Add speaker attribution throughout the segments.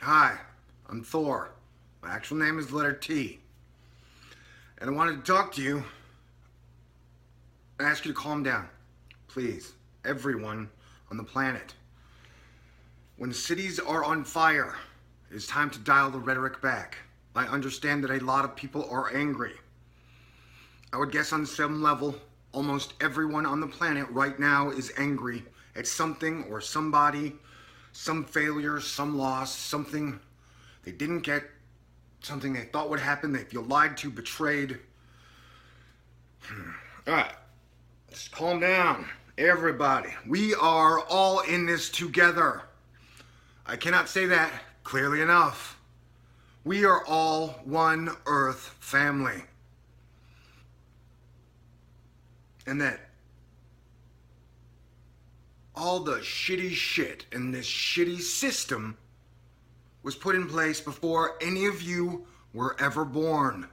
Speaker 1: Hi, I'm Thor. My actual name is the letter T. And I wanted to talk to you and ask you to calm down. Please, everyone on the planet. When cities are on fire, it is time to dial the rhetoric back. I understand that a lot of people are angry. I would guess on some level, almost everyone on the planet right now is angry at something or somebody, some failure, some loss, something they didn't get, something they thought would happen, they feel lied to, betrayed. Alright, just calm down, everybody. We are all in this together. I cannot say that clearly enough. We are all one Earth family. And that all the shitty shit in this shitty system was put in place before any of you were ever born.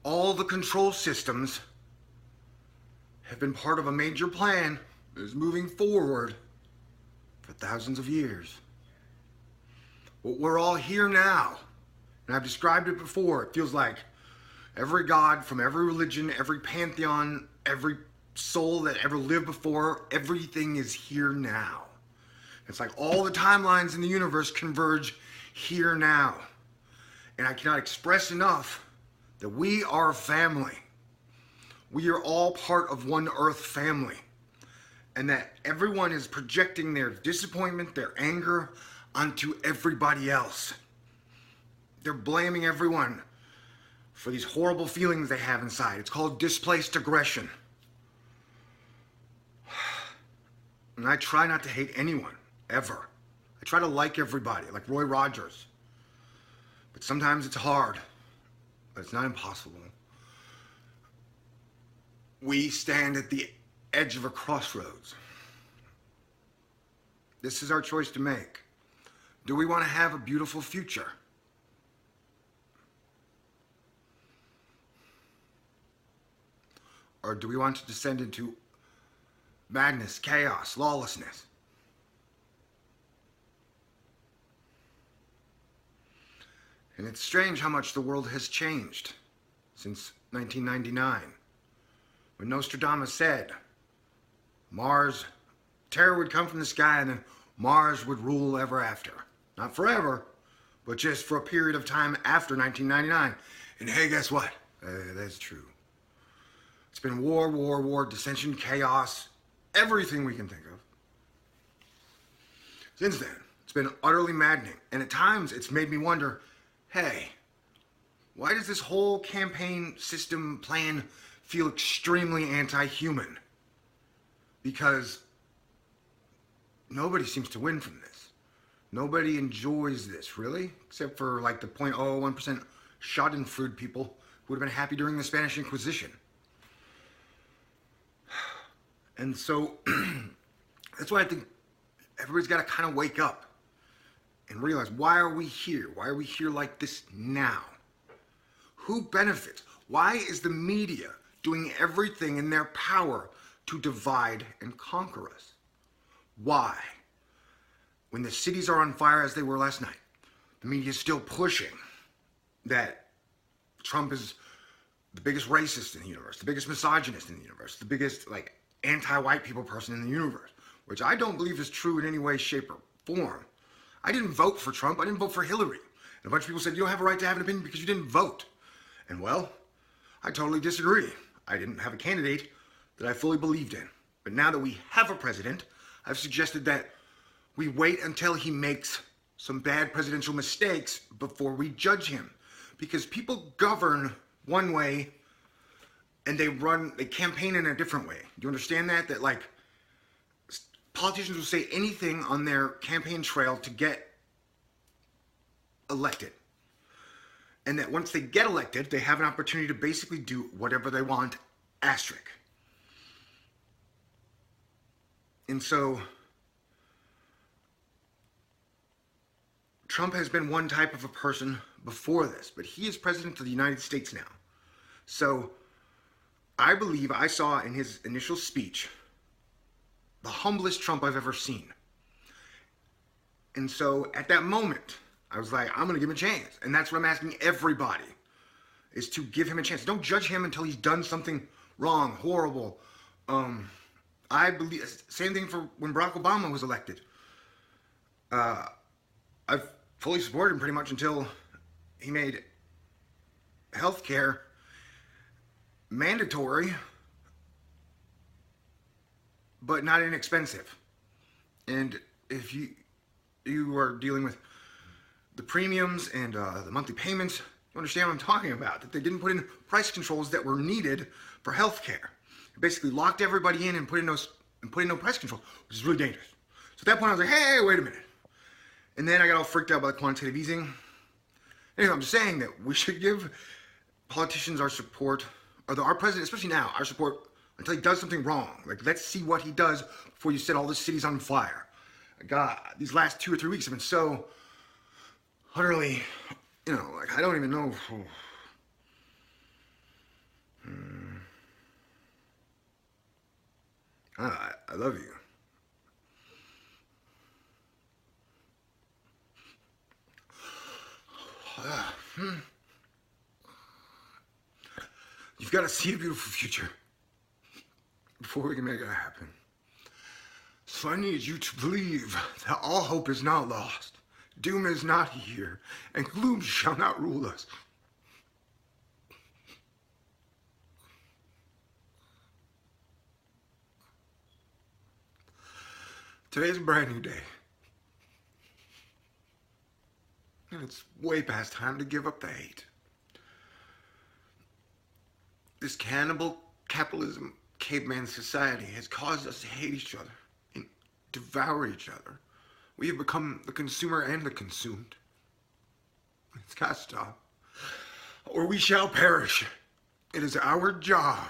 Speaker 1: All the control systems have been part of a major plan that is moving forward for thousands of years. But we're all here now, and I've described it before. It feels like every god from every religion, every pantheon, every soul that ever lived before, everything is here now. It's like all the timelines in the universe converge here now. And I cannot express enough that we are family. We are all part of one Earth family. And that everyone is projecting their disappointment, their anger onto everybody else. They're blaming everyone for these horrible feelings they have inside. It's called displaced aggression. And I try not to hate anyone, ever. I try to like everybody, like Roy Rogers. But sometimes it's hard, but it's not impossible. We stand at the edge of a crossroads. This is our choice to make. Do we want to have a beautiful future? Or do we want to descend into madness, chaos, lawlessness? And it's strange how much the world has changed since 1999, when Nostradamus said terror would come from the sky and then Mars would rule ever after. Not forever, but just for a period of time after 1999. And hey, guess what? That's true. It's been war, dissension, chaos, everything we can think of. Since then, it's been utterly maddening. And at times, it's made me wonder, hey, why does this whole campaign system plan feel extremely anti-human? Because nobody seems to win from this. Nobody enjoys this, really, except for like the 0.01% Schadenfreude people who would have been happy during the Spanish Inquisition. And so, that's why I think everybody's got to kind of wake up and realize, why are we here? Why are we here like this now? Who benefits? Why is the media doing everything in their power to divide and conquer us? Why? When the cities are on fire as they were last night, the media is still pushing that Trump is the biggest racist in the universe, the biggest misogynist in the universe, the biggest, anti-white people person in the universe, which I don't believe is true in any way, shape, or form. I didn't vote for Trump. I didn't vote for Hillary. And a bunch of people said, you don't have a right to have an opinion because you didn't vote. And well, I totally disagree. I didn't have a candidate that I fully believed in. But now that we have a president, I've suggested that we wait until he makes some bad presidential mistakes before we judge him. Because people govern one way and they campaign in a different way. Do you understand that? That politicians will say anything on their campaign trail to get elected. And that once they get elected, they have an opportunity to basically do whatever they want, asterisk. And so, Trump has been one type of a person before this, but he is president of the United States now. So, I believe I saw in his initial speech the humblest Trump I've ever seen. And so at that moment, I was like, I'm going to give him a chance. And that's what I'm asking everybody, is to give him a chance. Don't judge him until he's done something wrong, horrible. I believe, same thing for when Barack Obama was elected. I've fully supported him pretty much until he made healthcare mandatory, but not inexpensive. And if you are dealing with the premiums and the monthly payments, you understand what I'm talking about. That they didn't put in price controls that were needed for healthcare. It basically locked everybody in and put in no price control, which is really dangerous. So at that point, I was like, hey, wait a minute. And then I got all freaked out by the quantitative easing. Anyway, I'm just saying that we should give politicians our support, or our president, especially now, our support until he does something wrong. Like, let's see what he does before you set all the cities on fire. God, these last 2 or 3 weeks have been so utterly, like, I don't even know. I love you. You've got to see a beautiful future before we can make it happen. So I need you to believe that all hope is not lost, doom is not here, and gloom shall not rule us. Today's a brand new day. And it's way past time to give up the hate. This cannibal capitalism caveman society has caused us to hate each other and devour each other. We have become the consumer and the consumed. It's got to stop, or we shall perish. It is our job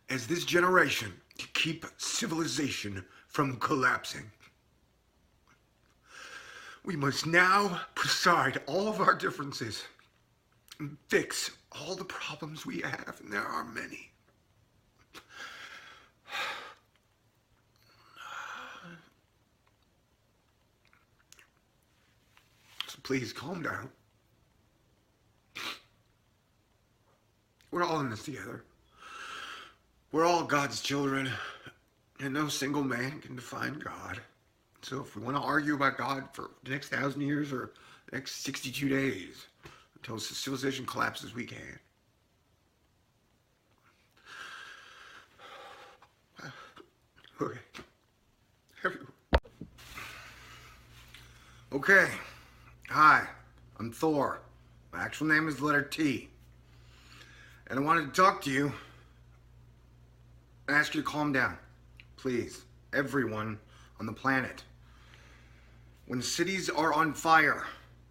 Speaker 1: as this generation to keep civilization from collapsing. We must now put aside all of our differences and fix all the problems we have, and there are many. So please calm down. We're all in this together. We're all God's children, and no single man can define God. So if we want to argue about God for the next 1,000 years or the next 62 days, until civilization collapses, we can. Okay. Okay. Hi, I'm Thor. My actual name is the letter T. And I wanted to talk to you and ask you to calm down. Please. Everyone on the planet. When cities are on fire,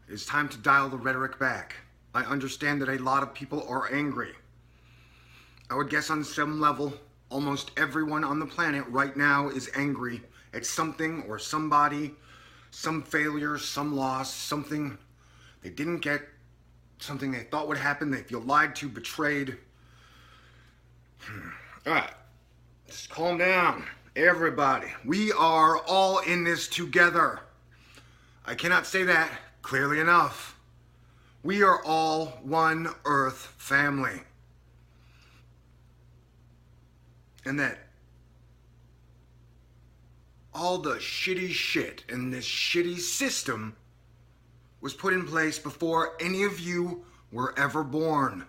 Speaker 1: it's time to dial the rhetoric back. I understand that a lot of people are angry. I would guess on some level, almost everyone on the planet right now is angry at something or somebody, some failure, some loss, something they didn't get, something they thought would happen, they feel lied to, betrayed. All right, just calm down, everybody. We are all in this together. I cannot say that clearly enough. We are all one Earth family. And that all the shitty shit in this shitty system was put in place before any of you were ever born.